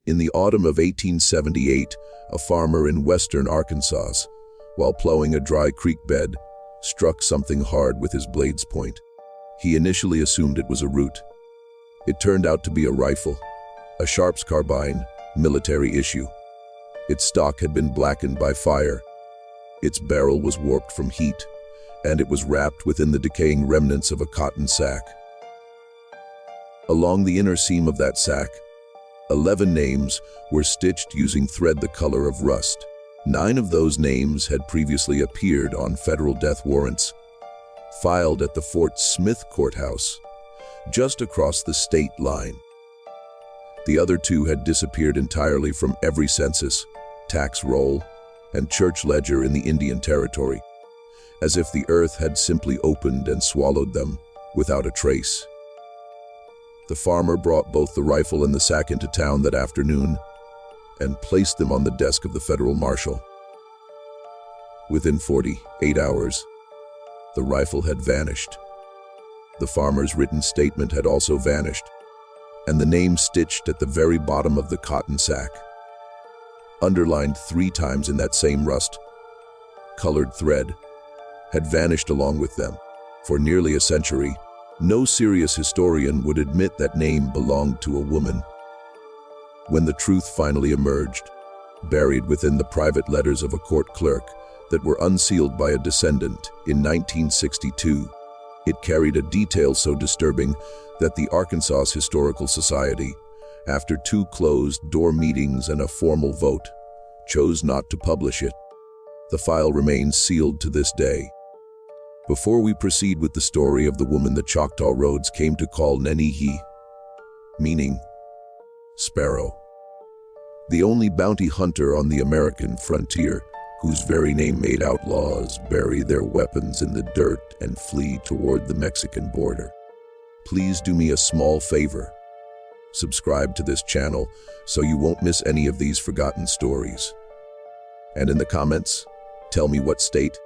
In the autumn of 1878, a farmer in western Arkansas, while plowing a dry creek bed, struck something hard with his blade's point. He initially assumed it was a root. It turned out to be a rifle, a Sharps carbine, military issue. Its stock had been blackened by fire. Its barrel was warped from heat, and it was wrapped within the decaying remnants of a cotton sack. Along the inner seam of that sack, 11 names were stitched using thread the color of rust. 9 of those names had previously appeared on federal death warrants, filed at the Fort Smith courthouse, just across the state line. The other 2 had disappeared entirely from every census, tax roll, and church ledger in the Indian Territory, as if the earth had simply opened and swallowed them without a trace. The farmer brought both the rifle and the sack into town that afternoon and placed them on the desk of the federal marshal. Within 48 hours, the rifle had vanished. The farmer's written statement had also vanished, and the name stitched at the very bottom of the cotton sack, underlined 3 times in that same rust-colored thread, had vanished along with them. For nearly a century, no serious historian would admit that name belonged to a woman. When the truth finally emerged, buried within the private letters of a court clerk that were unsealed by a descendant in 1962, it carried a detail so disturbing that the Arkansas Historical Society, after 2 closed-door meetings and a formal vote, chose not to publish it. The file remains sealed to this day. Before we proceed with the story of the woman the Choctaw Roads came to call Nenihi, meaning sparrow, the only bounty hunter on the American frontier, whose very name made outlaws bury their weapons in the dirt and flee toward the Mexican border. Please do me a small favor. Subscribe to this channel so you won't miss any of these forgotten stories. And in the comments, tell me what state,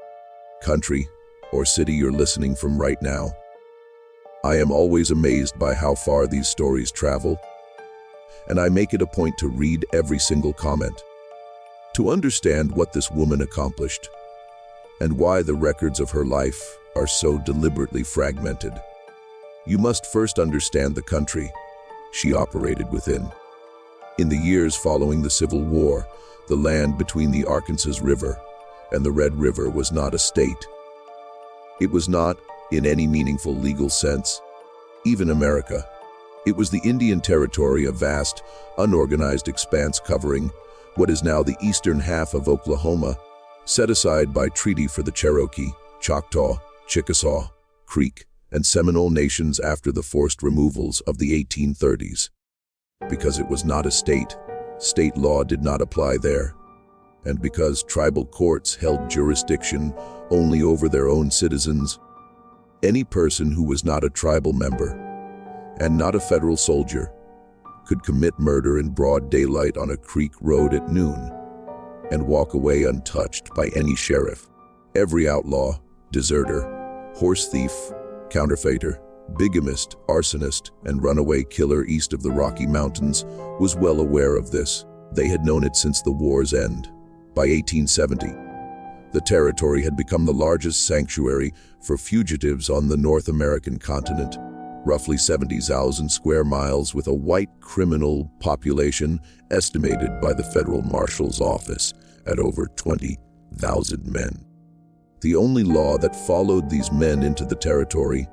country, or city you're listening from right now. I am always amazed by how far these stories travel, and I make it a point to read every single comment, to understand what this woman accomplished, and why the records of her life are so deliberately fragmented. You must first understand the country she operated within. In the years following the Civil War, the land between the Arkansas River and the Red River was not a state. It was not, in any meaningful legal sense, even America. It was the Indian Territory, a vast, unorganized expanse covering what is now the eastern half of Oklahoma, set aside by treaty for the Cherokee, Choctaw, Chickasaw, Creek, and Seminole nations after the forced removals of the 1830s. Because it was not a state, state law did not apply there. And because tribal courts held jurisdiction only over their own citizens, any person who was not a tribal member and not a federal soldier could commit murder in broad daylight on a creek road at noon and walk away untouched by any sheriff. Every outlaw, deserter, horse thief, counterfeiter, bigamist, arsonist, and runaway killer east of the Rocky Mountains was well aware of this. They had known it since the war's end. By 1870, the territory had become the largest sanctuary for fugitives on the North American continent, roughly 70,000 square miles, with a white criminal population estimated by the Federal Marshal's Office at over 20,000 men. The only law that followed these men into the territory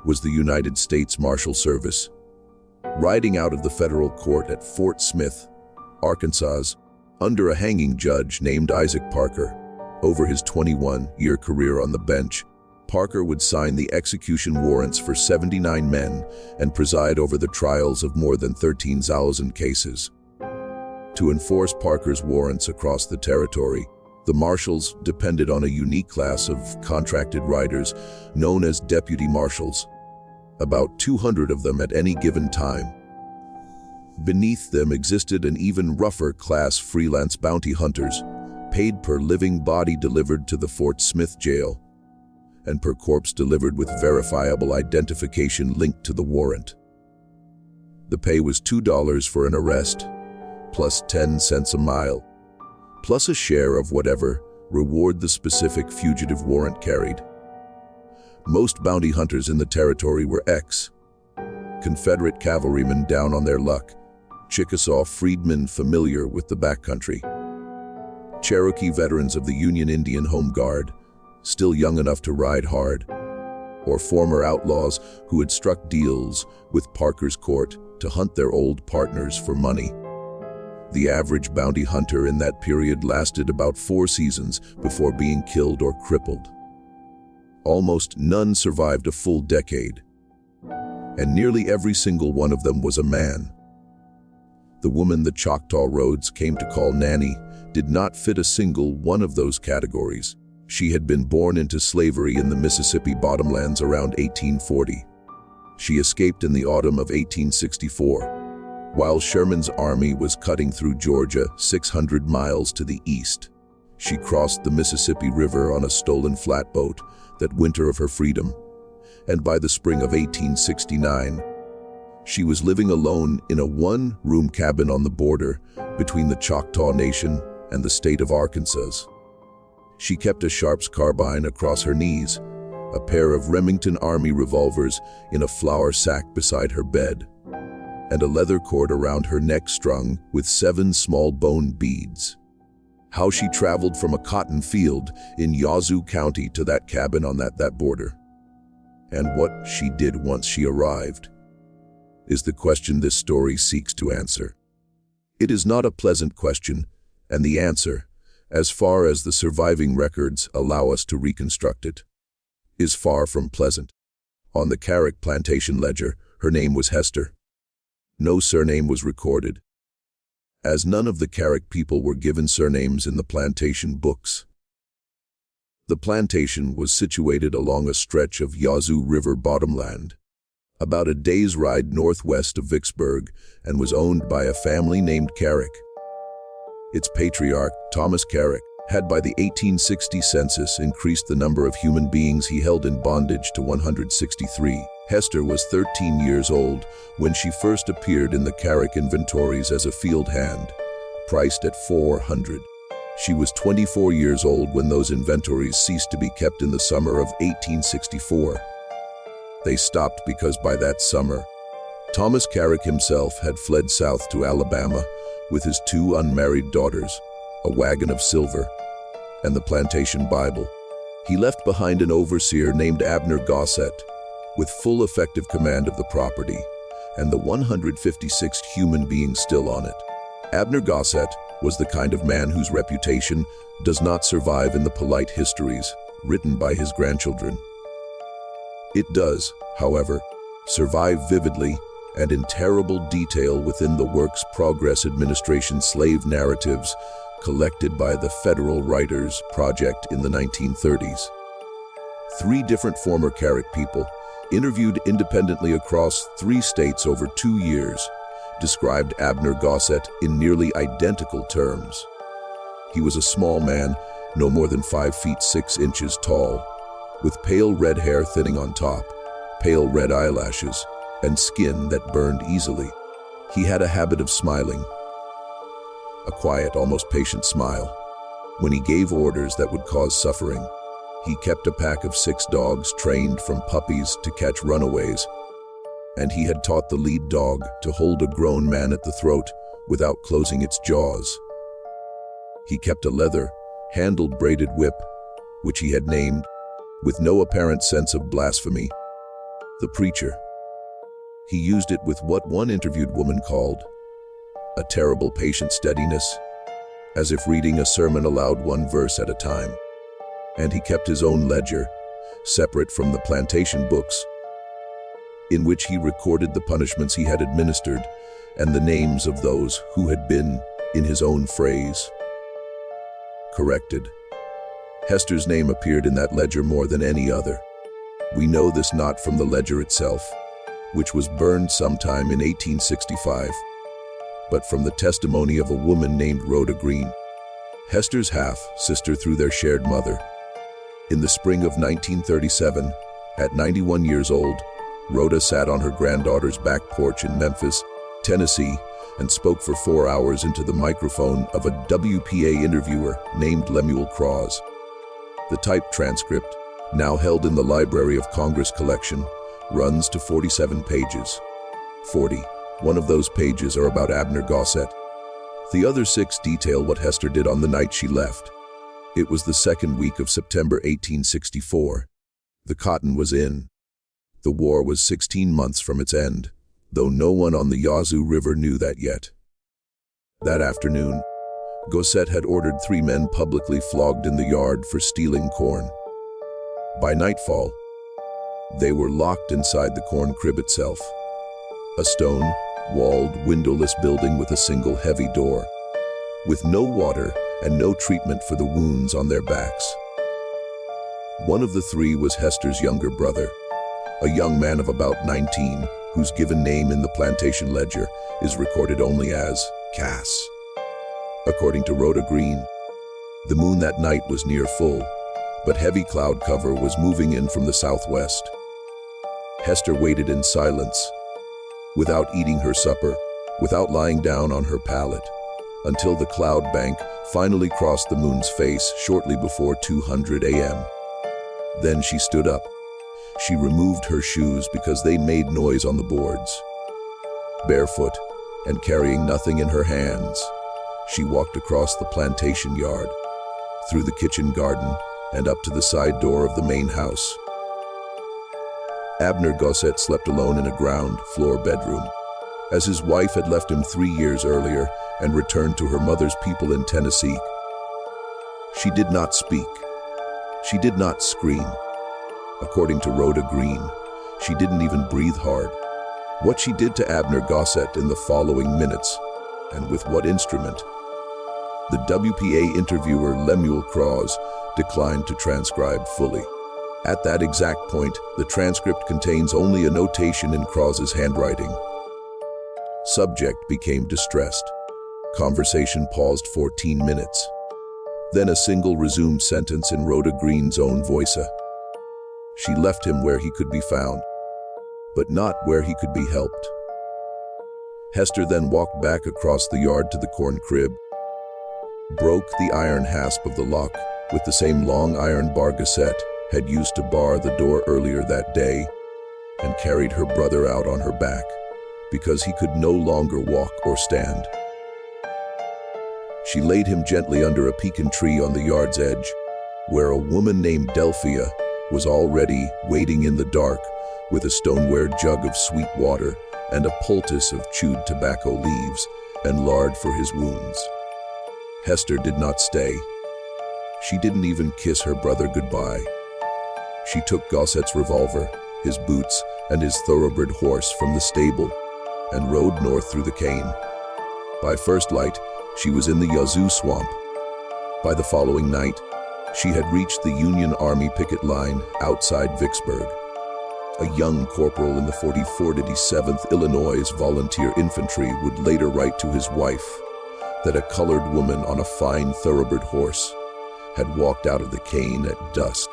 was the United States Marshal Service. Riding out of the federal court at Fort Smith, Arkansas, under a hanging judge named Isaac Parker, over his 21-year career on the bench, Parker would sign the execution warrants for 79 men and preside over the trials of more than 13,000 cases. To enforce Parker's warrants across the territory, the marshals depended on a unique class of contracted riders known as deputy marshals, about 200 of them at any given time. Beneath them existed an even rougher class, freelance bounty hunters, paid per living body delivered to the Fort Smith jail, and per corpse delivered with verifiable identification linked to the warrant. The pay was $2 for an arrest, plus 10 cents a mile, plus a share of whatever reward the specific fugitive warrant carried. Most bounty hunters in the territory were Confederate cavalrymen down on their luck, Chickasaw freedmen familiar with the backcountry, Cherokee veterans of the Union Indian Home Guard, still young enough to ride hard, or former outlaws who had struck deals with Parker's Court to hunt their old partners for money. The average bounty hunter in that period lasted about 4 seasons before being killed or crippled. Almost none survived a full decade, and nearly every single one of them was a man. The woman the Choctaw Roads came to call Nanny did not fit a single one of those categories. She had been born into slavery in the Mississippi bottomlands around 1840. She escaped in the autumn of 1864, while Sherman's army was cutting through Georgia 600 miles to the east. She crossed the Mississippi River on a stolen flatboat that winter of her freedom, and by the spring of 1869, she was living alone in a one-room cabin on the border between the Choctaw Nation and the state of Arkansas. She kept a Sharps carbine across her knees, a pair of Remington Army revolvers in a flour sack beside her bed, and a leather cord around her neck strung with 7 small bone beads. How she traveled from a cotton field in Yazoo County to that cabin on that border, and what she did once she arrived, is the question this story seeks to answer. It is not a pleasant question, and the answer, as far as the surviving records allow us to reconstruct it, is far from pleasant. On the Carrick plantation ledger, her name was Hester. No surname was recorded, as none of the Carrick people were given surnames in the plantation books. The plantation was situated along a stretch of Yazoo River bottomland, about a day's ride northwest of Vicksburg, and was owned by a family named Carrick. Its patriarch, Thomas Carrick, had by the 1860 census increased the number of human beings he held in bondage to 163. Hester was 13 years old when she first appeared in the Carrick inventories as a field hand, priced at $400. She was 24 years old when those inventories ceased to be kept in the summer of 1864. They stopped because by that summer, Thomas Carrick himself had fled south to Alabama with his 2 unmarried daughters, a wagon of silver, and the plantation Bible. He left behind an overseer named Abner Gossett, with full effective command of the property, and the 156 human beings still on it. Abner Gossett was the kind of man whose reputation does not survive in the polite histories written by his grandchildren. It does, however, survive vividly and in terrible detail within the Works Progress Administration slave narratives collected by the Federal Writers Project in the 1930s. 3 different former Carrick people, interviewed independently across 3 states over 2 years, described Abner Gossett in nearly identical terms. He was a small man, no more than 5 feet 6 inches tall, with pale red hair thinning on top, pale red eyelashes, and skin that burned easily. He had a habit of smiling, a quiet, almost patient smile. When he gave orders that would cause suffering, he kept a pack of 6 dogs trained from puppies to catch runaways, and he had taught the lead dog to hold a grown man at the throat without closing its jaws. He kept a leather, handled braided whip, which he had named, with no apparent sense of blasphemy, the preacher. He used it with what one interviewed woman called a terrible patient steadiness, as if reading a sermon aloud 1 verse at a time. And he kept his own ledger, separate from the plantation books, in which he recorded the punishments he had administered and the names of those who had been, in his own phrase, corrected. Hester's name appeared in that ledger more than any other. We know this not from the ledger itself, which was burned sometime in 1865, but from the testimony of a woman named Rhoda Green, Hester's half-sister through their shared mother. In the spring of 1937, at 91 years old, Rhoda sat on her granddaughter's back porch in Memphis, Tennessee, and spoke for 4 hours into the microphone of a WPA interviewer named Lemuel Cross. The typed transcript, now held in the Library of Congress collection, runs to 47 pages. 41 of those pages are about Abner Gossett. The other 6 detail what Hester did on the night she left. It was the second week of September 1864. The cotton was in. The war was 16 months from its end, though no one on the Yazoo River knew that yet. That afternoon, Gossett had ordered 3 men publicly flogged in the yard for stealing corn. By nightfall, they were locked inside the corn crib itself, a stone, walled, windowless building with a single heavy door, with no water and no treatment for the wounds on their backs. One of the 3 was Hester's younger brother, a young man of about 19, whose given name in the plantation ledger is recorded only as Cass. According to Rhoda Green, the moon that night was near full, but heavy cloud cover was moving in from the southwest. Hester waited in silence, without eating her supper, without lying down on her pallet, until the cloud bank finally crossed the moon's face shortly before 2:00 a.m. Then she stood up. She removed her shoes because they made noise on the boards. Barefoot and carrying nothing in her hands, she walked across the plantation yard, through the kitchen garden, and up to the side door of the main house. Abner Gossett slept alone in a ground floor bedroom, as his wife had left him 3 years earlier and returned to her mother's people in Tennessee. She did not speak. She did not scream. According to Rhoda Green, she didn't even breathe hard. What she did to Abner Gossett in the following minutes, and with what instrument, the WPA interviewer Lemuel Cross declined to transcribe fully. At that exact point, the transcript contains only a notation in Cross's handwriting. Subject became distressed. Conversation paused 14 minutes. Then a single resumed sentence in Rhoda Green's own voice. She left him where he could be found, but not where he could be helped. Hester then walked back across the yard to the corn crib, broke the iron hasp of the lock with the same long iron bar Gossett had used to bar the door earlier that day, and carried her brother out on her back because he could no longer walk or stand. She laid him gently under a pecan tree on the yard's edge, where a woman named Delphia was already waiting in the dark with a stoneware jug of sweet water and a poultice of chewed tobacco leaves and lard for his wounds. Hester did not stay. She didn't even kiss her brother goodbye. She took Gossett's revolver, his boots, and his thoroughbred horse from the stable and rode north through the cane. By first light, she was in the Yazoo swamp. By the following night, she had reached the Union Army picket line outside Vicksburg. A young corporal in the 4487th Illinois Volunteer Infantry would later write to his wife that a colored woman on a fine thoroughbred horse had walked out of the cane at dusk,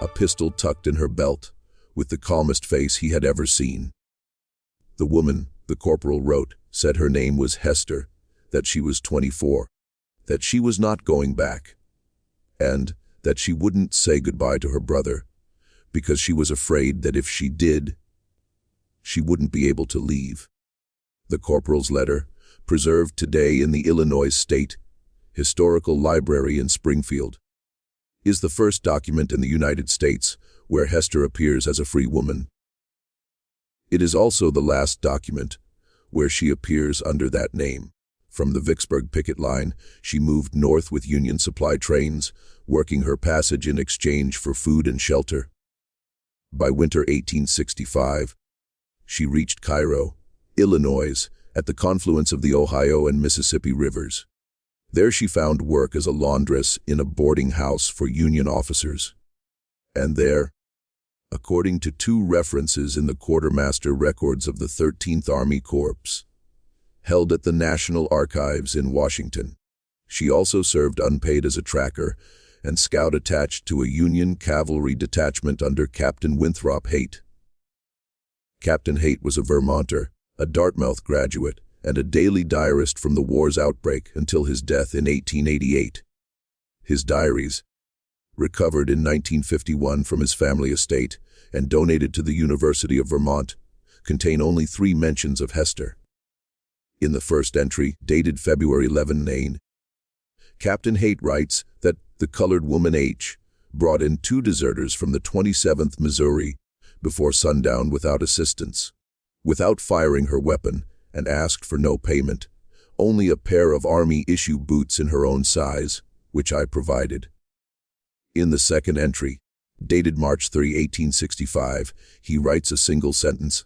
a pistol tucked in her belt, with the calmest face he had ever seen. The woman, the corporal wrote, said her name was Hester, that she was 24, that she was not going back, and that she wouldn't say goodbye to her brother, because she was afraid that if she did, she wouldn't be able to leave. The corporal's letter, preserved today in the Illinois State Historical Library in Springfield, is the first document in the United States where Hester appears as a free woman. It is also the last document where she appears under that name. From the Vicksburg picket line, she moved north with Union supply trains, working her passage in exchange for food and shelter. By winter 1865, she reached Cairo, Illinois, at the confluence of the Ohio and Mississippi rivers. There she found work as a laundress in a boarding house for Union officers. And there, according to 2 references in the quartermaster records of the 13th Army Corps, held at the National Archives in Washington, she also served unpaid as a tracker and scout attached to a Union cavalry detachment under Captain Winthrop Haight. Captain Haight was a Vermonter, a Dartmouth graduate, and a daily diarist from the war's outbreak until his death in 1888. His diaries, recovered in 1951 from his family estate and donated to the University of Vermont, contain only 3 mentions of Hester. In the first entry, dated February 11, Captain Haight writes that the colored woman H brought in 2 deserters from the 27th Missouri before sundown without assistance, without firing her weapon, and asked for no payment, only a pair of Army-issue boots in her own size, which I provided. In the second entry, dated March 3, 1865, he writes a single sentence: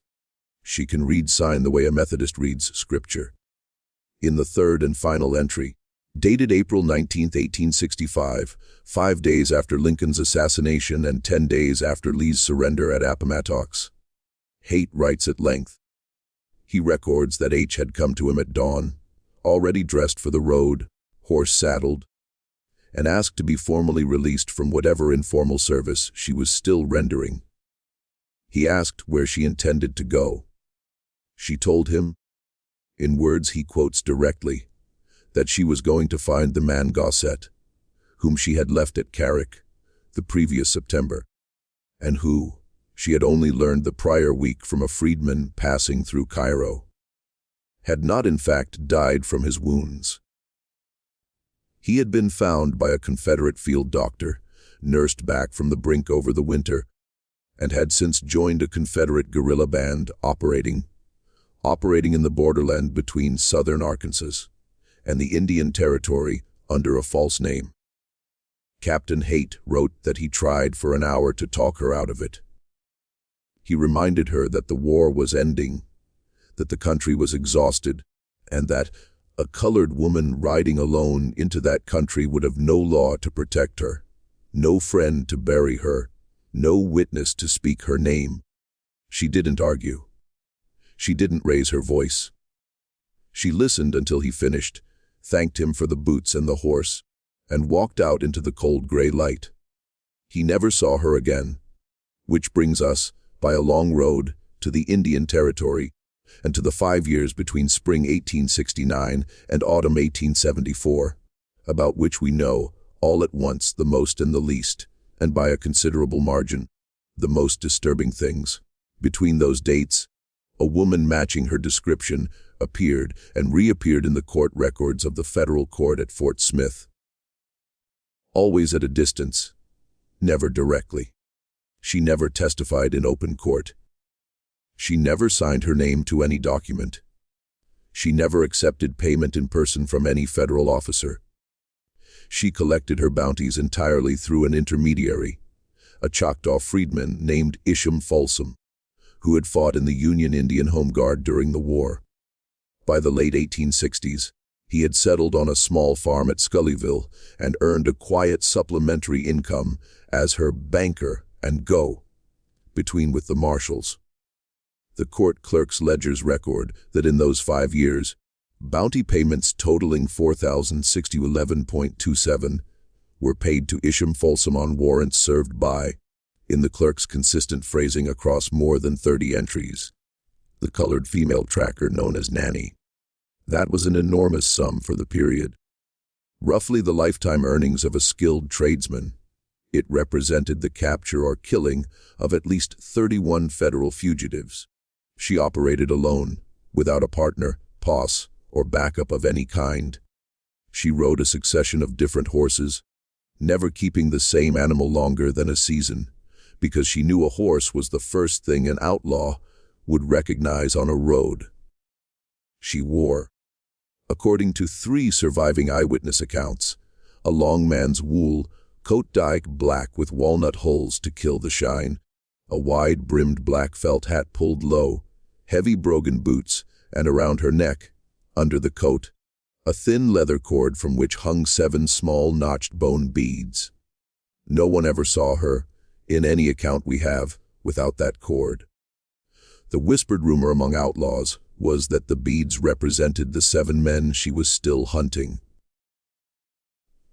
"She can read sign the way a Methodist reads scripture." In the third and final entry, dated April 19, 1865, 5 days after Lincoln's assassination and 10 days after Lee's surrender at Appomattox, Haight writes at length. He records that H had come to him at dawn, already dressed for the road, horse saddled, and asked to be formally released from whatever informal service she was still rendering. He asked where she intended to go. She told him, in words he quotes directly, that she was going to find the man Gossett, whom she had left at Carrick the previous September, and who she had only learned the prior week from a freedman passing through Cairo, had not in fact died from his wounds. He had been found by a Confederate field doctor, nursed back from the brink over the winter, and had since joined a Confederate guerrilla band operating in the borderland between southern Arkansas and the Indian Territory under a false name. Captain Haight wrote that he tried for an hour to talk her out of it. He reminded her that the war was ending, that the country was exhausted, and that a colored woman riding alone into that country would have no law to protect her, no friend to bury her, no witness to speak her name. She didn't argue. She didn't raise her voice. She listened until he finished, thanked him for the boots and the horse, and walked out into the cold gray light. He never saw her again, which brings us, by a long road, to the Indian Territory, and to the 5 years between spring 1869 and autumn 1874, about which we know, all at once, the most and the least, and by a considerable margin, the most disturbing things. Between those dates, a woman matching her description appeared and reappeared in the court records of the federal court at Fort Smith. Always at a distance, never directly. She never testified in open court. She never signed her name to any document. She never accepted payment in person from any federal officer. She collected her bounties entirely through an intermediary, a Choctaw freedman named Isham Folsom, who had fought in the Union Indian Home Guard during the war. By the late 1860s, he had settled on a small farm at Scullyville and earned a quiet supplementary income as her banker and go-between with the marshals. The court clerk's ledgers record that in those 5 years, bounty payments totaling $4,060.11.27 were paid to Isham Folsom on warrants served by, in the clerk's consistent phrasing across more than 30 entries, the colored female tracker known as Nanny. That was an enormous sum for the period. Roughly the lifetime earnings of a skilled tradesman. It represented the capture or killing of at least 31 federal fugitives. She operated alone, without a partner, posse, or backup of any kind. She rode a succession of different horses, never keeping the same animal longer than a season, because she knew a horse was the first thing an outlaw would recognize on a road. She wore, according to 3 surviving eyewitness accounts, a long man's wool coat dyed black with walnut holes to kill the shine, a wide-brimmed black felt hat pulled low, heavy brogan boots, and around her neck, under the coat, a thin leather cord from which hung 7 small notched bone beads. No one ever saw her, in any account we have, without that cord. The whispered rumor among outlaws was that the beads represented the 7 men she was still hunting.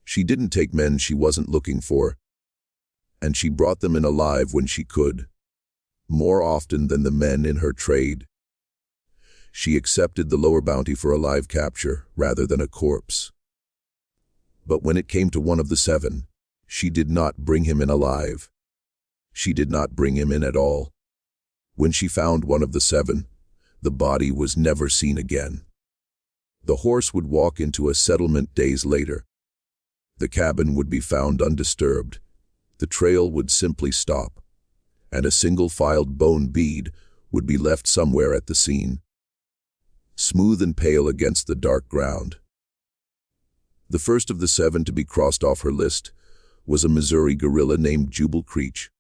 She didn't take men she wasn't looking for, and she brought them in alive when she could, more often than the men in her trade. She accepted the lower bounty for a live capture rather than a corpse. But when it came to one of the 7, she did not bring him in alive. She did not bring him in at all. When she found one of the 7, the body was never seen again. The horse would walk into a settlement days later. The cabin would be found undisturbed. The trail would simply stop, and a single-filed bone bead would be left somewhere at the scene, smooth and pale against the dark ground. The first of the 7 to be crossed off her list was a Missouri guerrilla named Jubal Creech,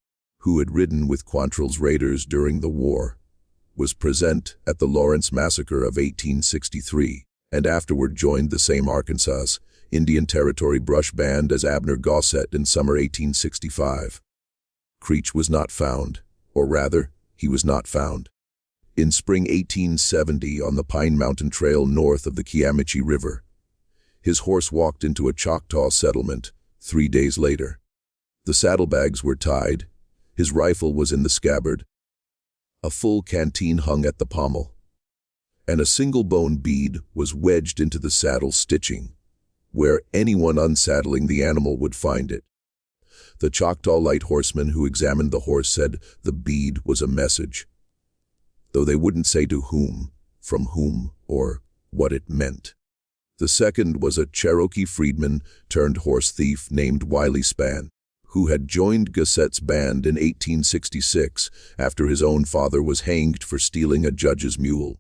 who had ridden with Quantrill's raiders during the war, was present at the Lawrence Massacre of 1863, and afterward joined the same Arkansas Indian Territory brush band as Abner Gossett in summer 1865. Creech was not found, or rather, he was not found. In spring 1870 on the Pine Mountain Trail north of the Kiamichi River, his horse walked into a Choctaw settlement 3 days later. The saddlebags were tied, his rifle was in the scabbard, a full canteen hung at the pommel, and a single bone bead was wedged into the saddle stitching, where anyone unsaddling the animal would find it. The Choctaw light horseman who examined the horse said the bead was a message, though they wouldn't say to whom, from whom, or what it meant. The second was a Cherokee freedman turned horse thief named Wiley Spann, who had joined Gossett's band in 1866 after his own father was hanged for stealing a judge's mule.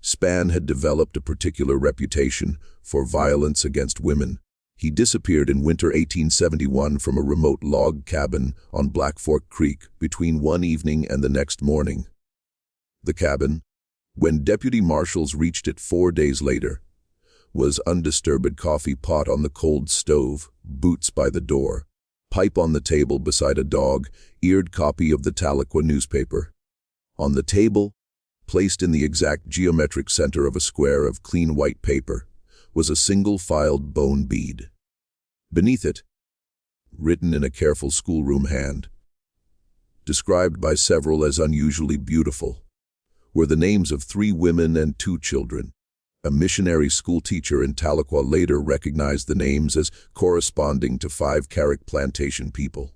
Spann had developed a particular reputation for violence against women. He disappeared in winter 1871 from a remote log cabin on Black Fork Creek between one evening and the next morning. The cabin, when deputy marshals reached it 4 days later, was undisturbed coffee pot on the cold stove, boots by the door, pipe on the table beside a dog-eared copy of the Tahlequah newspaper. On the table, placed in the exact geometric center of a square of clean white paper, was a single-filed bone bead. Beneath it, written in a careful schoolroom hand, described by several as unusually beautiful, were the names of 3 women and 2 children. A missionary school teacher in Tahlequah later recognized the names as corresponding to 5 Carrick plantation people.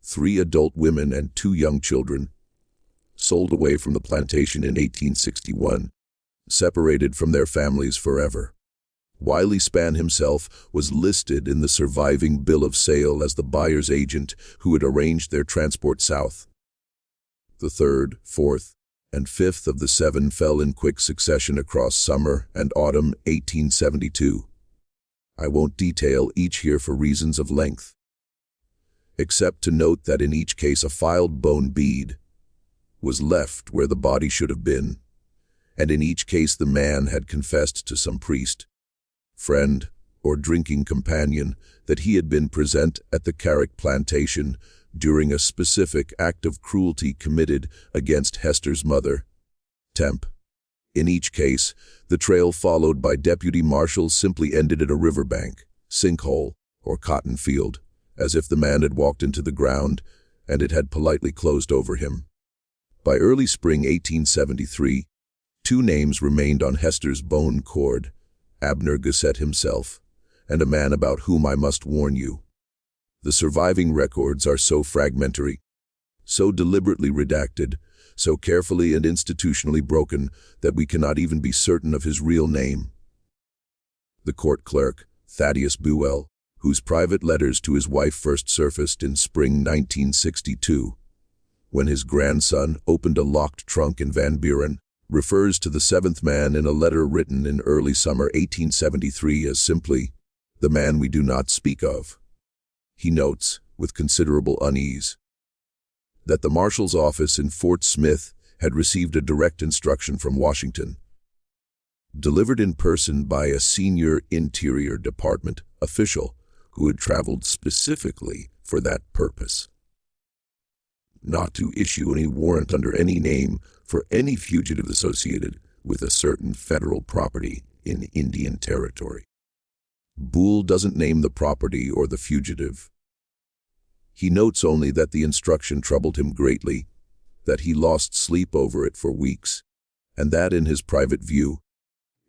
3 adult women and 2 young children, sold away from the plantation in 1861, separated from their families forever. Wiley Spann himself was listed in the surviving bill of sale as the buyer's agent who had arranged their transport south. The 3rd, 4th, and 5th of the 7 fell in quick succession across summer and autumn 1872. I won't detail each here for reasons of length, except to note that in each case a filed bone bead was left where the body should have been, and in each case the man had confessed to some priest, friend, or drinking companion that he had been present at the Carrick plantation during a specific act of cruelty committed against Hester's mother, Temp. In each case, the trail followed by deputy marshals simply ended at a riverbank, sinkhole, or cotton field, as if the man had walked into the ground and it had politely closed over him. By early spring 1873, 2 names remained on Hester's bone cord, Abner Gossett himself, and a man about whom I must warn you. The surviving records are so fragmentary, so deliberately redacted, so carefully and institutionally broken that we cannot even be certain of his real name. The court clerk, Thaddeus Buell, whose private letters to his wife first surfaced in spring 1962, when his grandson opened a locked trunk in Van Buren, refers to the 7th man in a letter written in early summer 1873 as simply, "the man we do not speak of." He notes, with considerable unease, that the marshal's office in Fort Smith had received a direct instruction from Washington, delivered in person by a senior Interior Department official who had traveled specifically for that purpose, not to issue any warrant under any name for any fugitive associated with a certain federal property in Indian Territory. Buell doesn't name the property or the fugitive. He notes only that the instruction troubled him greatly, that he lost sleep over it for weeks, and that in his private view.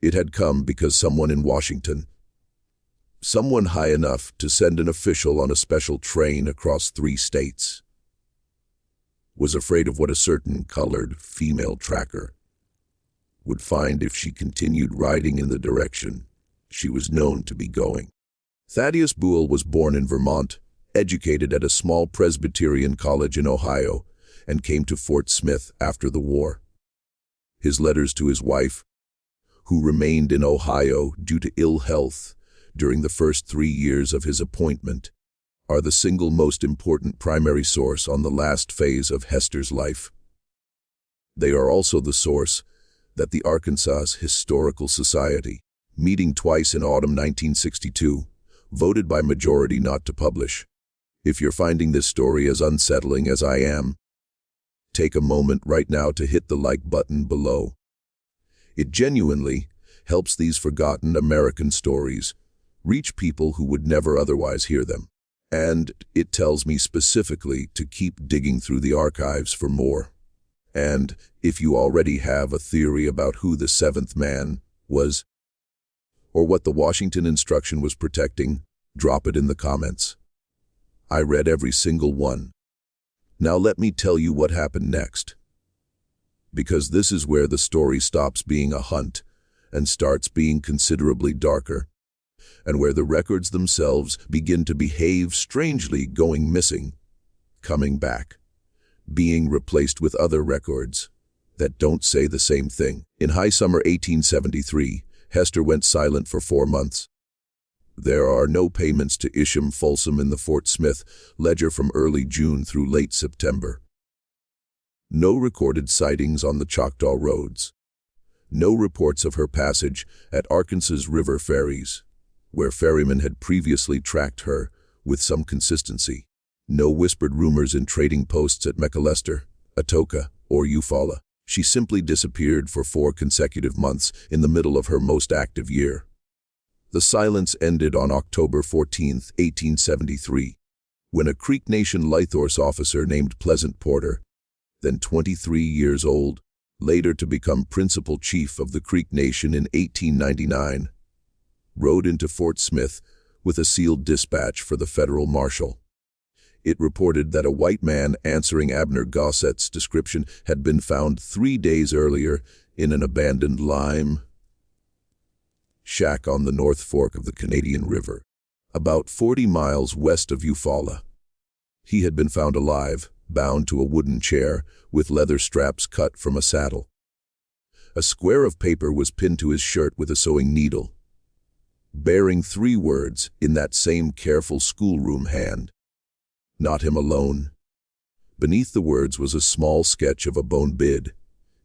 It had come because someone in Washington, someone high enough to send an official on a special train across 3 states, was afraid of what a certain colored female tracker would find if she continued riding in the direction she was known to be going. Thaddeus Buell was born in Vermont, educated at a small Presbyterian college in Ohio, and came to Fort Smith after the war. His letters to his wife, who remained in Ohio due to ill health during the first 3 years of his appointment, are the single most important primary source on the last phase of Hester's life. They are also the source that the Arkansas Historical Society, meeting twice in autumn 1962, voted by majority not to publish. If you're finding this story as unsettling as I am, take a moment right now to hit the like button below. It genuinely helps these forgotten American stories reach people who would never otherwise hear them. And it tells me specifically to keep digging through the archives for more. And if you already have a theory about who the 7th man was, or what the Washington instruction was protecting, drop it in the comments. I read every single one. Now let me tell you what happened next. Because this is where the story stops being a hunt and starts being considerably darker, and where the records themselves begin to behave strangely, going missing, coming back, being replaced with other records that don't say the same thing. In high summer 1873, Hester went silent for 4 months. There are no payments to Isham Folsom in the Fort Smith ledger from early June through late September. No recorded sightings on the Choctaw roads. No reports of her passage at Arkansas's river ferries, where ferrymen had previously tracked her with some consistency. No whispered rumors in trading posts at McAlester, Atoka, or Eufaula. She simply disappeared for 4 consecutive months in the middle of her most active year. The silence ended on October 14, 1873, when a Creek Nation Lythorse officer named Pleasant Porter, then 23 years old, later to become principal chief of the Creek Nation in 1899, rode into Fort Smith with a sealed dispatch for the federal marshal. It reported that a white man answering Abner Gossett's description had been found 3 days earlier in an abandoned lime shack on the North Fork of the Canadian River, about 40 miles west of Eufaula. He had been found alive, bound to a wooden chair with leather straps cut from a saddle. A square of paper was pinned to his shirt with a sewing needle, bearing 3 words in that same careful schoolroom hand. Not him alone. Beneath the words was a small sketch of a bone bid,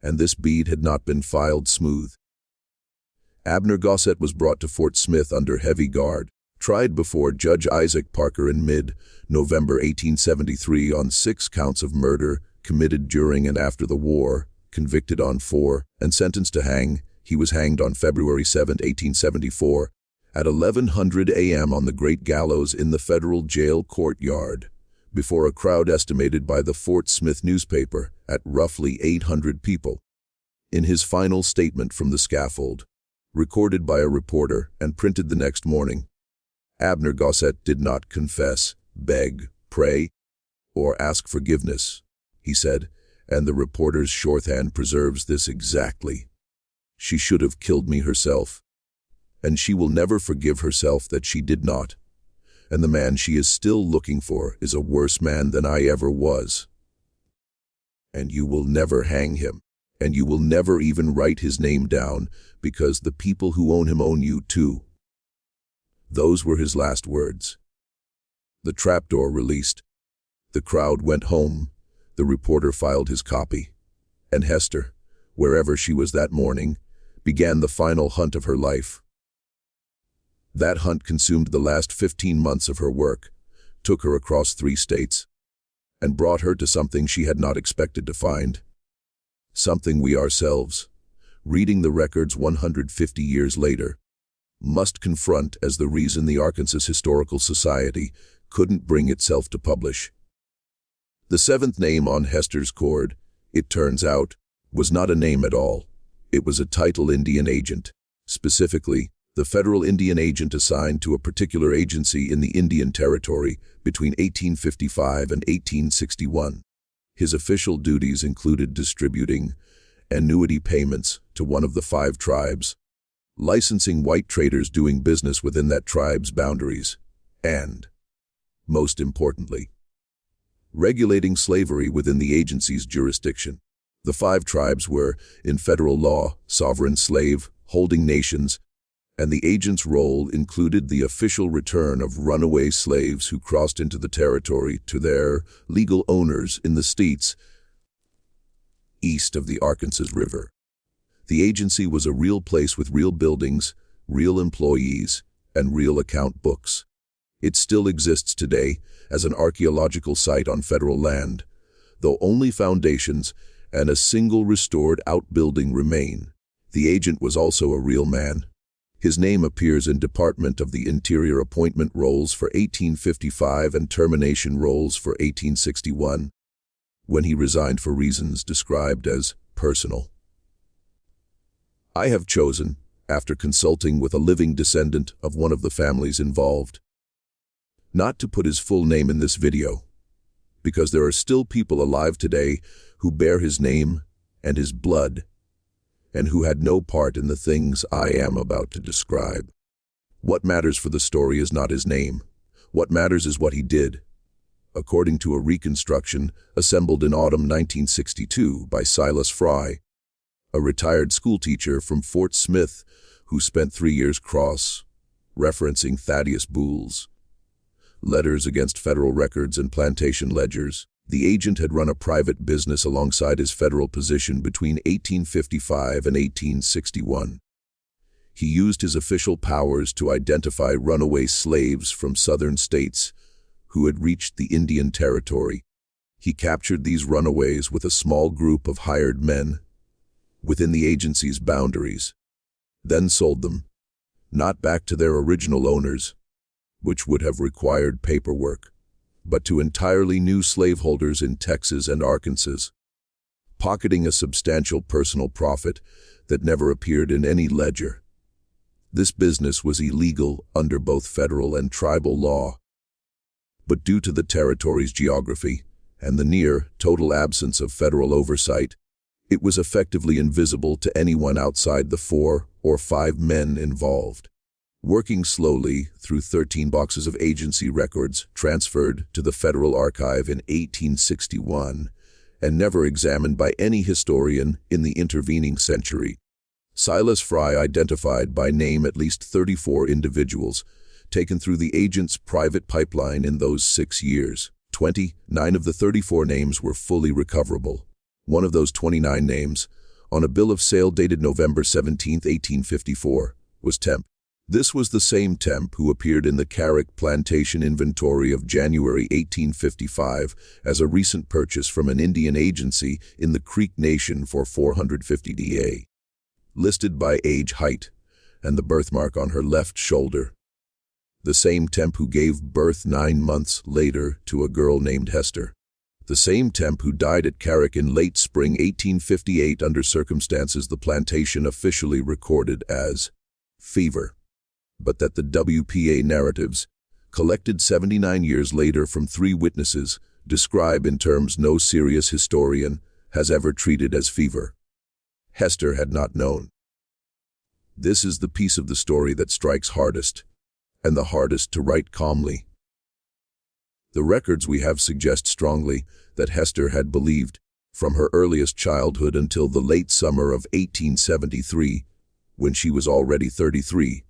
and this bead had not been filed smooth. Abner Gossett was brought to Fort Smith under heavy guard, tried before Judge Isaac Parker in mid-November 1873 on 6 counts of murder committed during and after the war, convicted on 4, and sentenced to hang. He was hanged on February 7, 1874, at 1100 a.m. on the Great Gallows in the federal jail courtyard, before a crowd estimated by the Fort Smith newspaper at roughly 800 people. In his final statement from the scaffold, recorded by a reporter and printed the next morning, Abner Gossett did not confess, beg, pray, or ask forgiveness, he said, and the reporter's shorthand preserves this exactly. She should have killed me herself, and she will never forgive herself that she did not, and the man she is still looking for is a worse man than I ever was. And you will never hang him, and you will never even write his name down, because the people who own him own you too. Those were his last words. The trapdoor released. The crowd went home. The reporter filed his copy. And Hester, wherever she was that morning, began the final hunt of her life. That hunt consumed the last 15 months of her work, took her across 3 states, and brought her to something she had not expected to find. Something we ourselves, reading the records 150 years later, must confront as the reason the Arkansas Historical Society couldn't bring itself to publish. The 7th name on Hester's cord, it turns out, was not a name at all, It was a title Indian agent, specifically the federal Indian agent assigned to a particular agency in the Indian Territory between 1855 and 1861. His official duties included distributing annuity payments to one of the 5 tribes, licensing white traders doing business within that tribe's boundaries, and, most importantly, regulating slavery within the agency's jurisdiction. The 5 tribes were, in federal law, sovereign slave-holding nations, and the agent's role included the official return of runaway slaves who crossed into the territory to their legal owners in the states east of the Arkansas River. The agency was a real place with real buildings, real employees, and real account books. It still exists today as an archaeological site on federal land, though only foundations and a single restored outbuilding remain. The agent was also a real man. His name appears in Department of the Interior appointment rolls for 1855 and termination rolls for 1861, when he resigned for reasons described as personal. I have chosen, after consulting with a living descendant of one of the families involved, not to put his full name in this video, because there are still people alive today who bear his name and his blood, and who had no part in the things I am about to describe. What matters for the story is not his name. What matters is what he did. According to a reconstruction assembled in autumn 1962 by Silas Fry, a retired schoolteacher from Fort Smith who spent 3 years cross, referencing Thaddeus Boole's letters against federal records and plantation ledgers. The agent had run a private business alongside his federal position between 1855 and 1861. He used his official powers to identify runaway slaves from southern states who had reached the Indian Territory. He captured these runaways with a small group of hired men within the agency's boundaries, then sold them, not back to their original owners, which would have required paperwork, but to entirely new slaveholders in Texas and Arkansas, pocketing a substantial personal profit that never appeared in any ledger. This business was illegal under both federal and tribal law, but due to the territory's geography and the near-total absence of federal oversight, it was effectively invisible to anyone outside the 4 or 5 men involved. Working slowly through 13 boxes of agency records transferred to the Federal Archive in 1861 and never examined by any historian in the intervening century, Silas Fry identified by name at least 34 individuals taken through the agent's private pipeline in those 6 years. 29 of the 34 names were fully recoverable. One of those 29 names, on a bill of sale dated November 17, 1854, was Temp. This was the same Temp who appeared in the Carrick Plantation inventory of January 1855 as a recent purchase from an Indian agency in the Creek Nation for $450. Listed by age, height, and the birthmark on her left shoulder. The same Temp who gave birth 9 months later to a girl named Hester. The same Temp who died at Carrick in late spring 1858 under circumstances the plantation officially recorded as fever, but that the WPA narratives, collected 79 years later from 3 witnesses, describe in terms no serious historian has ever treated as fever. Hester had not known. This is the piece of the story that strikes hardest, and the hardest to write calmly. The records we have suggest strongly that Hester had believed, from her earliest childhood until the late summer of 1873, when she was already 33,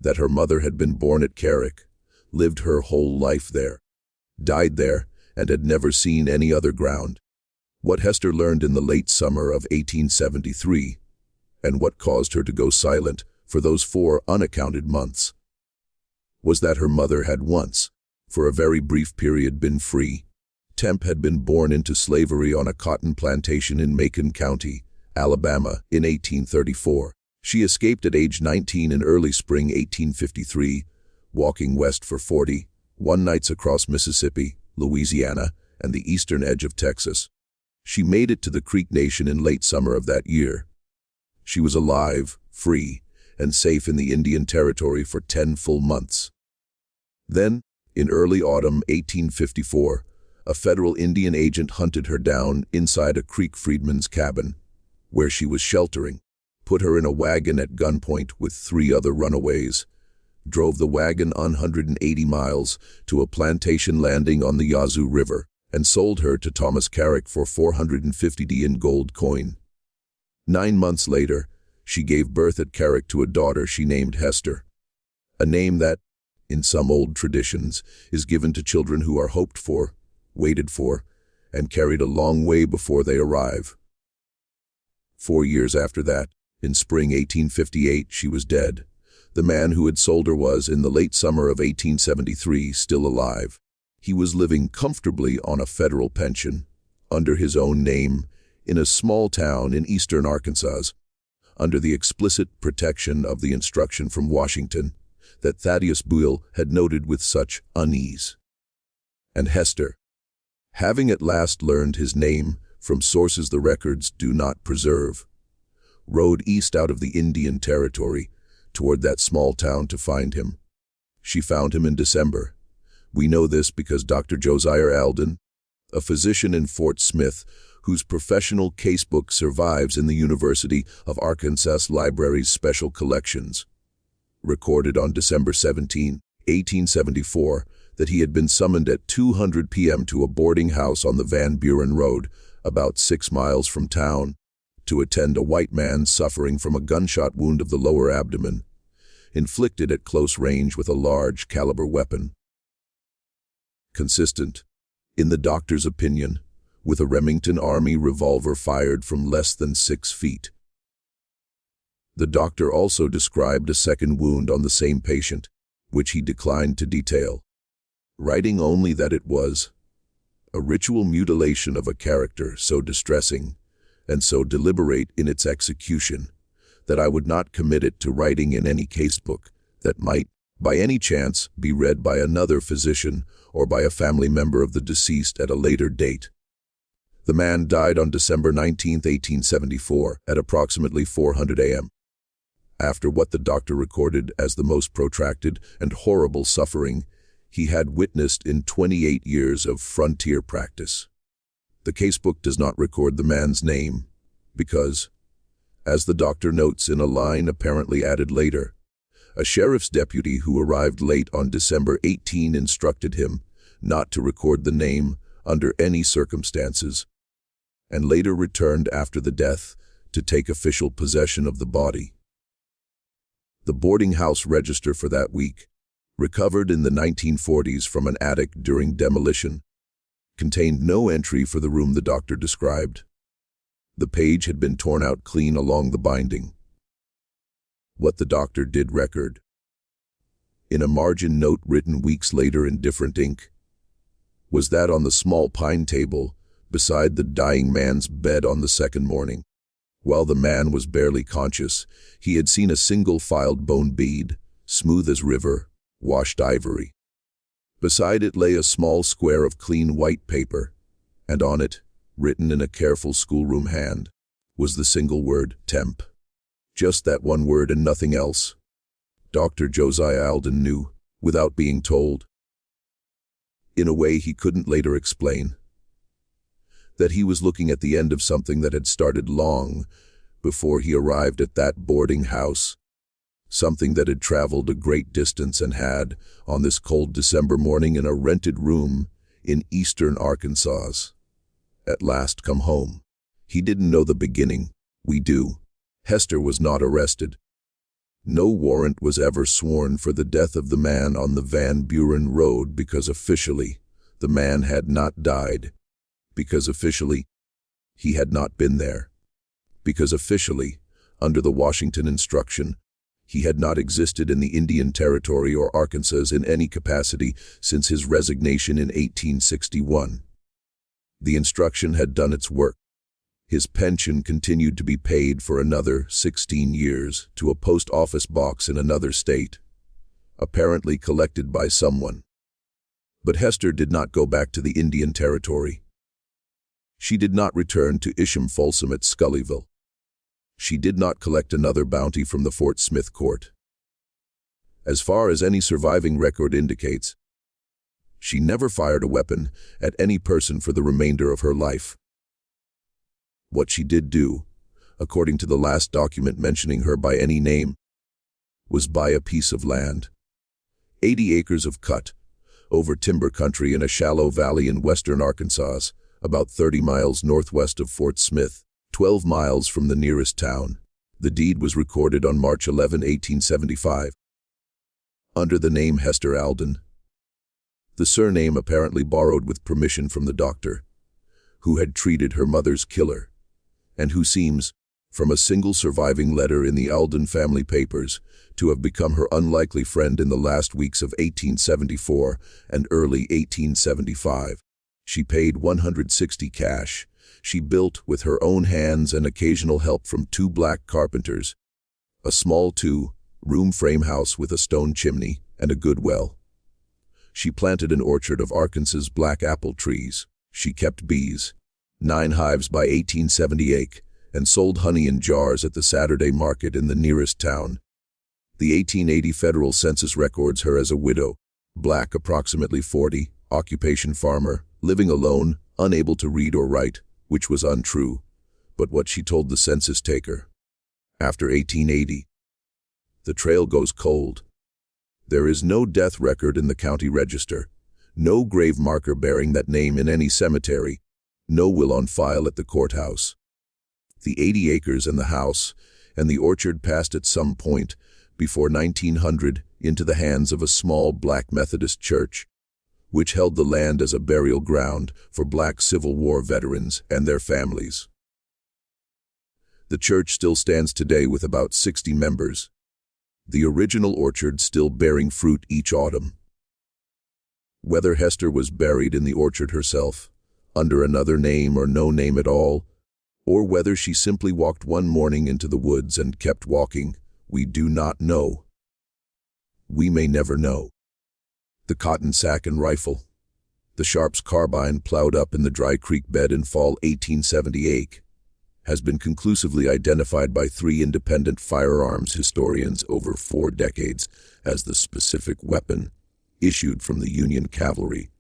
that her mother had been born at Carrick, lived her whole life there, died there, and had never seen any other ground. What Hester learned in the late summer of 1873, and what caused her to go silent for those 4 unaccounted months, was that her mother had once, for a very brief period, been free. Temp had been born into slavery on a cotton plantation in Macon County, Alabama, in 1834. She escaped at age 19 in early spring 1853, walking west for 41 nights across Mississippi, Louisiana, and the eastern edge of Texas. She made it to the Creek Nation in late summer of that year. She was alive, free, and safe in the Indian Territory for 10 full months. Then, in early autumn 1854, a federal Indian agent hunted her down inside a Creek freedman's cabin, where she was sheltering, put her in a wagon at gunpoint with 3 other runaways, drove the wagon 180 miles to a plantation landing on the Yazoo River, and sold her to Thomas Carrick for 450 in gold coin. 9 months later, she gave birth at Carrick to a daughter she named Hester, a name that, in some old traditions, is given to children who are hoped for, waited for, and carried a long way before they arrive. 4 years after that, in spring 1858, she was dead. The man who had sold her was, in the late summer of 1873, still alive. He was living comfortably on a federal pension, under his own name, in a small town in eastern Arkansas, under the explicit protection of the instruction from Washington that Thaddeus Buell had noted with such unease. And Hester, having at last learned his name from sources the records do not preserve, rode east out of the Indian Territory toward that small town to find him. She found him in December. We know this because Dr. Josiah Alden, a physician in Fort Smith, whose professional casebook survives in the University of Arkansas Library's special collections, recorded on December 17, 1874, that he had been summoned at 2:00 p.m. to a boarding house on the Van Buren Road, about 6 miles from town, to attend a white man suffering from a gunshot wound of the lower abdomen, inflicted at close range with a large caliber weapon. Consistent, in the doctor's opinion, with a Remington Army revolver fired from less than 6 feet. The doctor also described a second wound on the same patient, which he declined to detail, writing only that it was a ritual mutilation of a character so distressing and so deliberate in its execution that I would not commit it to writing in any casebook that might, by any chance, be read by another physician or by a family member of the deceased at a later date. The man died on December 19, 1874, at approximately 4:00 a.m. After what the doctor recorded as the most protracted and horrible suffering he had witnessed in 28 years of frontier practice. The casebook does not record the man's name because, as the doctor notes in a line apparently added later, a sheriff's deputy who arrived late on December 18 instructed him not to record the name under any circumstances, and later returned after the death to take official possession of the body. The boarding house register for that week, recovered in the 1940s from an attic during demolition, contained no entry for the room the doctor described. The page had been torn out clean along the binding. What the doctor did record, in a margin note written weeks later in different ink, was that on the small pine table beside the dying man's bed on the second morning, while the man was barely conscious, he had seen a single-filed bone bead, smooth as river, washed ivory. Beside it lay a small square of clean white paper, and on it, written in a careful schoolroom hand, was the single word, temp. Just that one word and nothing else. Dr. Josiah Alden knew, without being told, in a way he couldn't later explain, that he was looking at the end of something that had started long before he arrived at that boarding house, something that had traveled a great distance and had, on this cold December morning in a rented room in eastern Arkansas, at last come home. He didn't know the beginning. We do. Hester was not arrested. No warrant was ever sworn for the death of the man on the Van Buren Road because officially the man had not died, because officially he had not been there, because officially, under the Washington instruction, he had not existed in the Indian Territory or Arkansas in any capacity since his resignation in 1861. The instruction had done its work. His pension continued to be paid for another 16 years to a post office box in another state, apparently collected by someone. But Hester did not go back to the Indian Territory. She did not return to Isham Folsom at Scullyville. She did not collect another bounty from the Fort Smith court. As far as any surviving record indicates, she never fired a weapon at any person for the remainder of her life. What she did do, according to the last document mentioning her by any name, was buy a piece of land. 80 acres of cut, over timber country in a shallow valley in western Arkansas, about 30 miles northwest of Fort Smith, 12 miles from the nearest town. The deed was recorded on March 11, 1875, under the name Hester Alden. The surname apparently borrowed with permission from the doctor, who had treated her mother's killer, and who seems, from a single surviving letter in the Alden family papers, to have become her unlikely friend in the last weeks of 1874 and early 1875. She paid $160 cash. She built with her own hands and occasional help from 2 black carpenters, a small 2-room frame house with a stone chimney and a good well. She planted an orchard of Arkansas's black apple trees. She kept bees, 9 hives by 1878, and sold honey in jars at the Saturday market in the nearest town. The 1880 federal census records her as a widow, black, approximately 40, occupation farmer, living alone, unable to read or write, which was untrue, but what she told the census taker. After 1880, the trail goes cold. There is no death record in the county register, no grave marker bearing that name in any cemetery, no will on file at the courthouse. The 80 acres and the house and the orchard passed at some point before 1900 into the hands of a small black Methodist church, which held the land as a burial ground for black Civil War veterans and their families. The church still stands today with about 60 members, the original orchard still bearing fruit each autumn. Whether Hester was buried in the orchard herself, under another name or no name at all, or whether she simply walked one morning into the woods and kept walking, we do not know. We may never know. The cotton sack and rifle, the Sharp's carbine plowed up in the Dry Creek bed in fall 1878, has been conclusively identified by 3 independent firearms historians over 4 decades as the specific weapon issued from the Union Cavalry,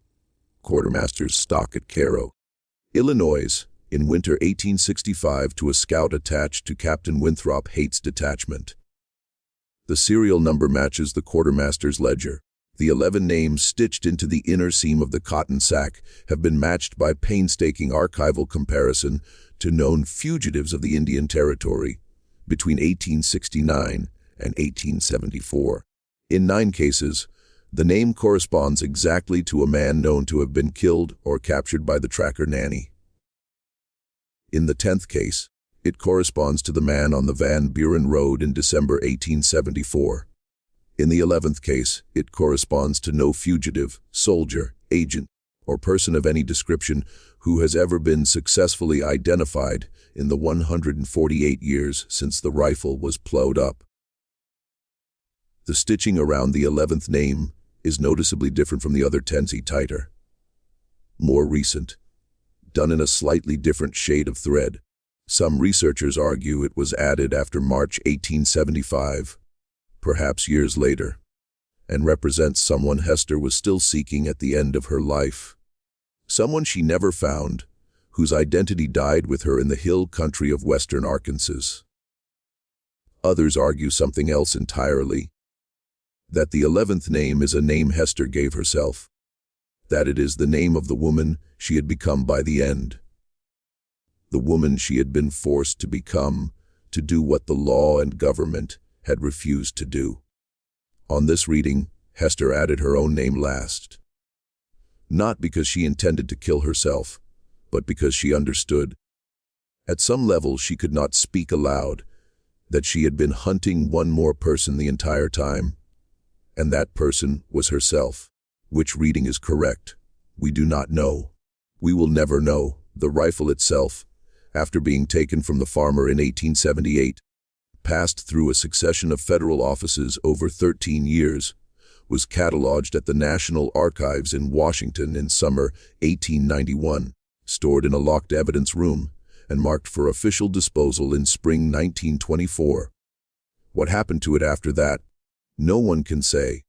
quartermaster's stock at Cairo, Illinois, in winter 1865 to a scout attached to Captain Winthrop Haight's detachment. The serial number matches the quartermaster's ledger. The 11 names stitched into the inner seam of the cotton sack have been matched by painstaking archival comparison to known fugitives of the Indian Territory between 1869 and 1874. In 9 cases, the name corresponds exactly to a man known to have been killed or captured by the tracker Nanny. In the 10th case, it corresponds to the man on the Van Buren Road in December 1874. In the 11th case, it corresponds to no fugitive, soldier, agent, or person of any description who has ever been successfully identified in the 148 years since the rifle was plowed up. The stitching around the 11th name is noticeably different from the other 10, tighter, more recent, done in a slightly different shade of thread. Some researchers argue it was added after March 1875, perhaps years later, and represents someone Hester was still seeking at the end of her life. Someone she never found, whose identity died with her in the hill country of western Arkansas. Others argue something else entirely, that the 11th name is a name Hester gave herself, that it is the name of the woman she had become by the end. The woman she had been forced to become, to do what the law and government had refused to do. On this reading, Hester added her own name last. Not because she intended to kill herself, but because she understood, at some level she could not speak aloud, that she had been hunting one more person the entire time, and that person was herself. Which reading is correct? We do not know. We will never know. The rifle itself, after being taken from the farmer in 1878, passed through a succession of federal offices over 13 years, was cataloged at the National Archives in Washington in summer 1891, stored in a locked evidence room, and marked for official disposal in spring 1924. What happened to it after that? No one can say.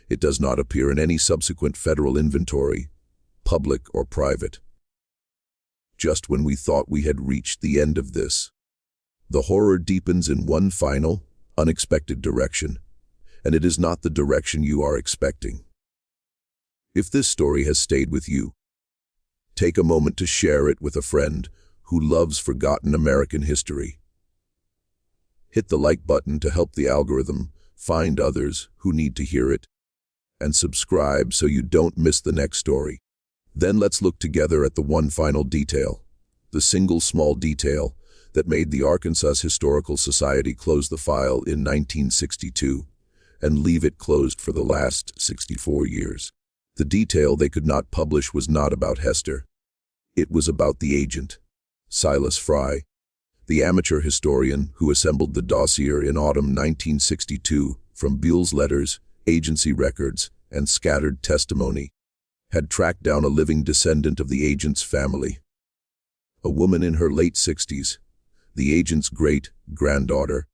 It does not appear in any subsequent federal inventory, public or private. Just when we thought we had reached the end of this, the horror deepens in one final, unexpected direction, and it is not the direction you are expecting. If this story has stayed with you, take a moment to share it with a friend who loves forgotten American history. Hit the like button to help the algorithm find others who need to hear it, and subscribe so you don't miss the next story. Then let's look together at the one final detail, the single small detail that made the Arkansas Historical Society close the file in 1962 and leave it closed for the last 64 years. The detail they could not publish was not about Hester. It was about the agent, Silas Fry, the amateur historian who assembled the dossier in autumn 1962 from Buell's letters, agency records, and scattered testimony, had tracked down a living descendant of the agent's family. A woman in her late 60s, the agent's great-granddaughter,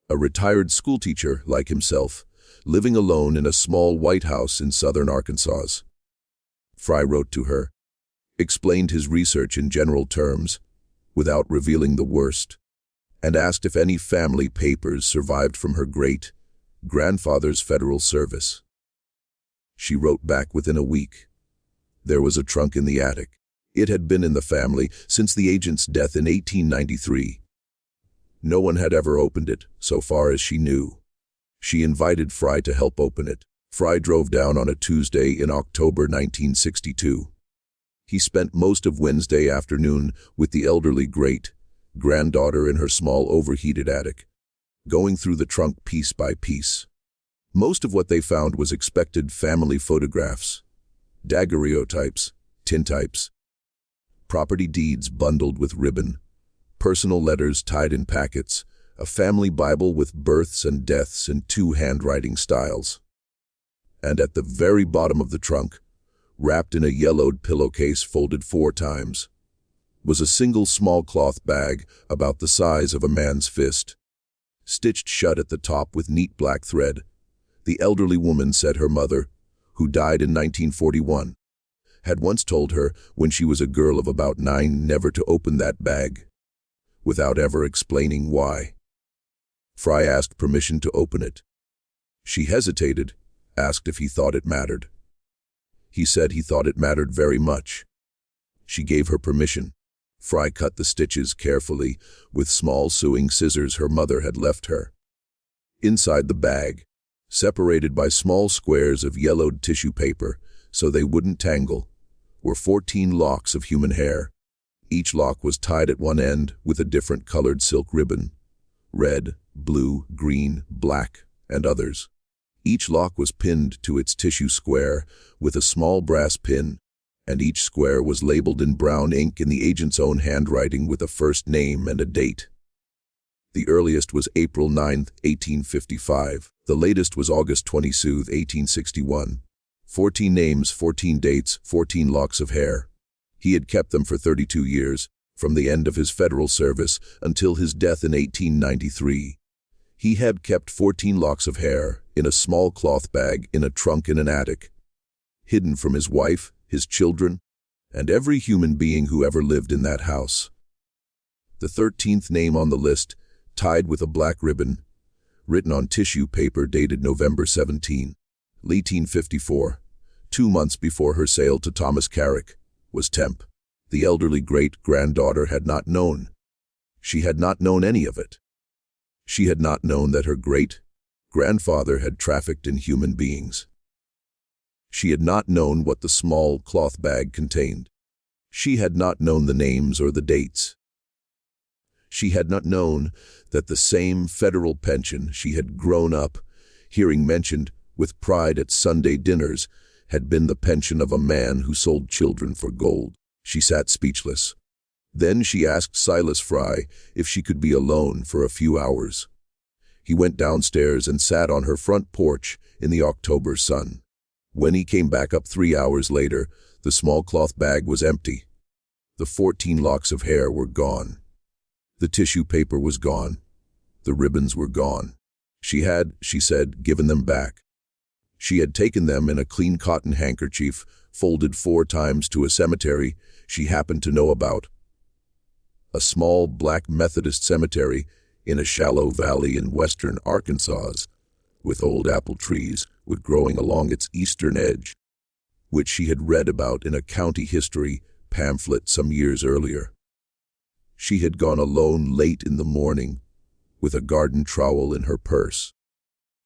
a retired schoolteacher like himself, living alone in a small white house in southern Arkansas. Fry wrote to her, explained his research in general terms, without revealing the worst, and asked if any family papers survived from her great-grandfather's federal service. She wrote back within a week. There was a trunk in the attic. It had been in the family since the agent's death in 1893. No one had ever opened it, so far as she knew. She invited Fry to help open it. Fry drove down on a Tuesday in October 1962. He spent most of Wednesday afternoon with the elderly great-granddaughter in her small overheated attic, going through the trunk piece by piece. Most of what they found was expected family photographs, daguerreotypes, tintypes, property deeds bundled with ribbon, personal letters tied in packets, a family Bible with births and deaths in 2 handwriting styles. And at the very bottom of the trunk, wrapped in a yellowed pillowcase folded 4 times, was a single small cloth bag about the size of a man's fist. Stitched shut at the top with neat black thread, the elderly woman said her mother, who died in 1941, had once told her when she was a girl of about 9 never to open that bag, without ever explaining why. Fry asked permission to open it. She hesitated, asked if he thought it mattered. He said he thought it mattered very much. She gave her permission. Fry cut the stitches carefully with small sewing scissors her mother had left her. Inside the bag, separated by small squares of yellowed tissue paper so they wouldn't tangle, were 14 locks of human hair. Each lock was tied at one end with a different colored silk ribbon, red, blue, green, black, and others. Each lock was pinned to its tissue square with a small brass pin, and each square was labeled in brown ink in the agent's own handwriting with a first name and a date. The earliest was April 9, 1855. The latest was August 22, 1861. 14 names, 14 dates, 14 locks of hair. He had kept them for 32 years, from the end of his federal service until his death in 1893. He had kept 14 locks of hair in a small cloth bag in a trunk in an attic, hidden from his wife, his children, and every human being who ever lived in that house. The 13th name on the list, tied with a black ribbon, written on tissue paper dated November 17, 1854, 2 months before her sale to Thomas Carrick, was Temp. The elderly great-granddaughter had not known. She had not known any of it. She had not known that her great-grandfather had trafficked in human beings. She had not known what the small cloth bag contained. She had not known the names or the dates. She had not known that the same federal pension she had grown up hearing mentioned with pride at Sunday dinners had been the pension of a man who sold children for gold. She sat speechless. Then she asked Silas Fry if she could be alone for a few hours. He went downstairs and sat on her front porch in the October sun. When he came back up 3 hours later, the small cloth bag was empty. The 14 locks of hair were gone. The tissue paper was gone. The ribbons were gone. She had, she said, given them back. She had taken them in a clean cotton handkerchief, folded 4 times, to a cemetery she happened to know about. A small black Methodist cemetery in a shallow valley in western Arkansas, with old apple trees growing along its eastern edge, which she had read about in a county history pamphlet some years earlier. She had gone alone late in the morning, with a garden trowel in her purse.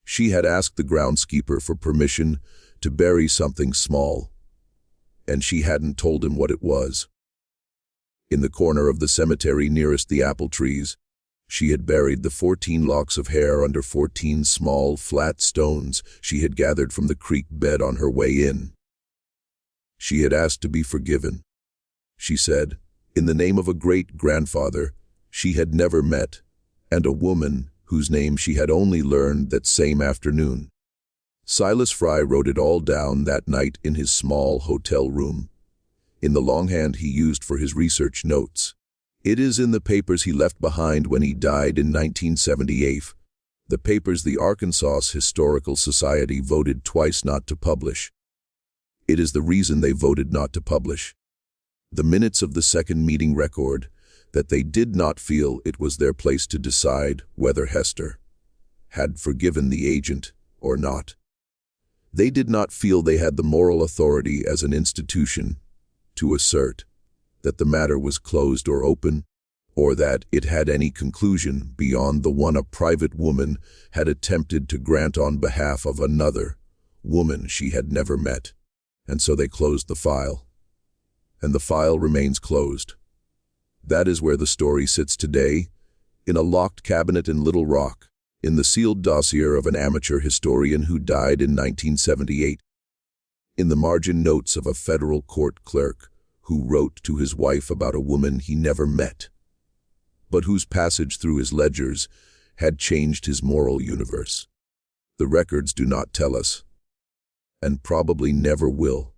She had asked the groundskeeper for permission to bury something small, and she hadn't told him what it was. In the corner of the cemetery nearest the apple trees, she had buried the 14 locks of hair under 14 small, flat stones she had gathered from the creek bed on her way in. She had asked to be forgiven, she said, in the name of a great-grandfather she had never met, and a woman whose name she had only learned that same afternoon. Silas Fry wrote it all down that night in his small hotel room, in the longhand he used for his research notes. It is in the papers he left behind when he died in 1978, the papers the Arkansas Historical Society voted twice not to publish. It is the reason they voted not to publish the minutes of the second meeting record, that they did not feel it was their place to decide whether Hester had forgiven the agent or not. They did not feel they had the moral authority as an institution to assert that the matter was closed or open, or that it had any conclusion beyond the one a private woman had attempted to grant on behalf of another woman she had never met. And so they closed the file. And the file remains closed. That is where the story sits today, in a locked cabinet in Little Rock, in the sealed dossier of an amateur historian who died in 1978. In the margin notes of a federal court clerk who wrote to his wife about a woman he never met, but whose passage through his ledgers had changed his moral universe. The records do not tell us, and probably never will,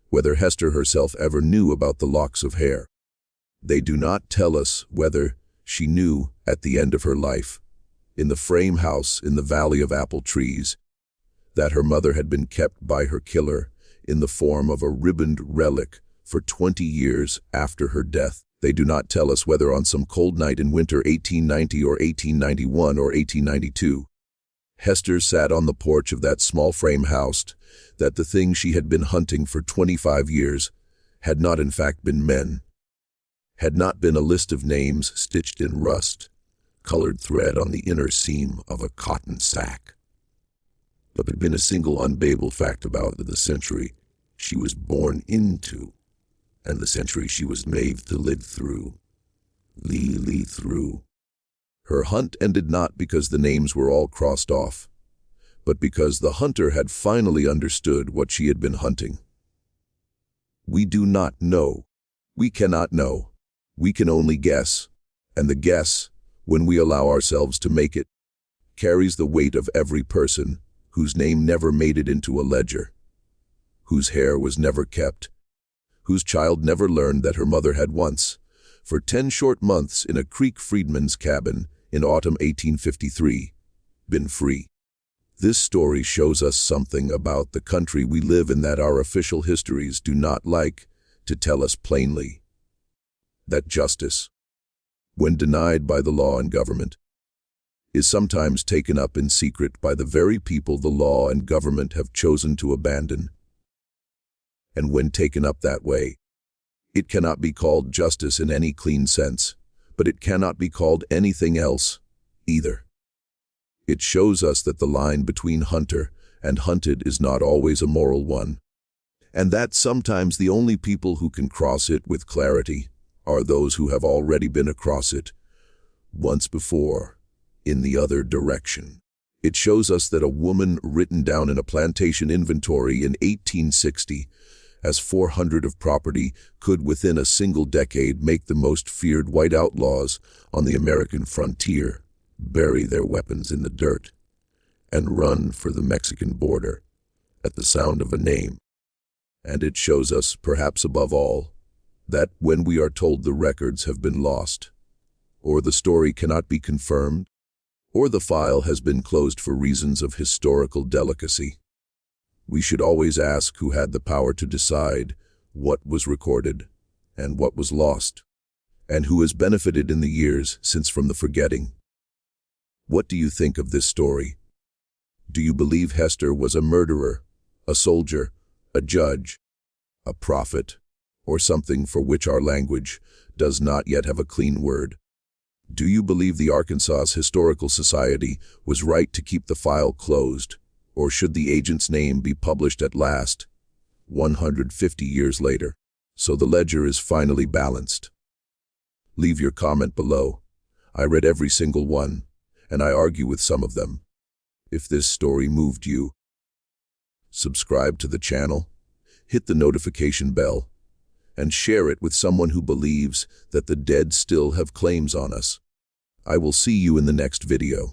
whether Hester herself ever knew about the locks of hair. They do not tell us whether she knew at the end of her life, in the frame house in the Valley of Apple Trees, that her mother had been kept by her killer in the form of a ribboned relic for 20 years after her death. They do not tell us whether on some cold night in winter 1890 or 1891 or 1892, Hester sat on the porch of that small frame house, that the thing she had been hunting for 25 years had not in fact been men, had not been a list of names stitched in rust-colored thread on the inner seam of a cotton sack, but had been a single unbabbled fact about the century she was born into, and the century she was made to live through, lee through. Her hunt ended not because the names were all crossed off, but because the hunter had finally understood what she had been hunting. We do not know. We cannot know. We can only guess, and the guess, when we allow ourselves to make it, carries the weight of every person whose name never made it into a ledger, whose hair was never kept, whose child never learned that her mother had once, for 10 short months in a Creek freedman's cabin in autumn 1853, been free. This story shows us something about the country we live in that our official histories do not like to tell us plainly. That justice, when denied by the law and government, is sometimes taken up in secret by the very people the law and government have chosen to abandon. And when taken up that way, it cannot be called justice in any clean sense, but it cannot be called anything else either. It shows us that the line between hunter and hunted is not always a moral one, and that sometimes the only people who can cross it with clarity are those who have already been across it once before in the other direction. It shows us that a woman written down in a plantation inventory in 1860 as 400 of property could within a single decade make the most feared white outlaws on the American frontier bury their weapons in the dirt and run for the Mexican border at the sound of a name. And it shows us, perhaps above all, That when we are told the records have been lost, or the story cannot be confirmed, or the file has been closed for reasons of historical delicacy, we should always ask who had the power to decide what was recorded and what was lost, and who has benefited in the years since from the forgetting. What do you think of this story? Do you believe Hester was a murderer, a soldier, a judge, a prophet, or something for which our language does not yet have a clean word? Do you believe the Arkansas Historical Society was right to keep the file closed, or should the agent's name be published at last, 150 years later, so the ledger is finally balanced? Leave your comment below. I read every single one, and I argue with some of them. If this story moved you, subscribe to the channel, hit the notification bell, and share it with someone who believes that the dead still have claims on us. I will see you in the next video.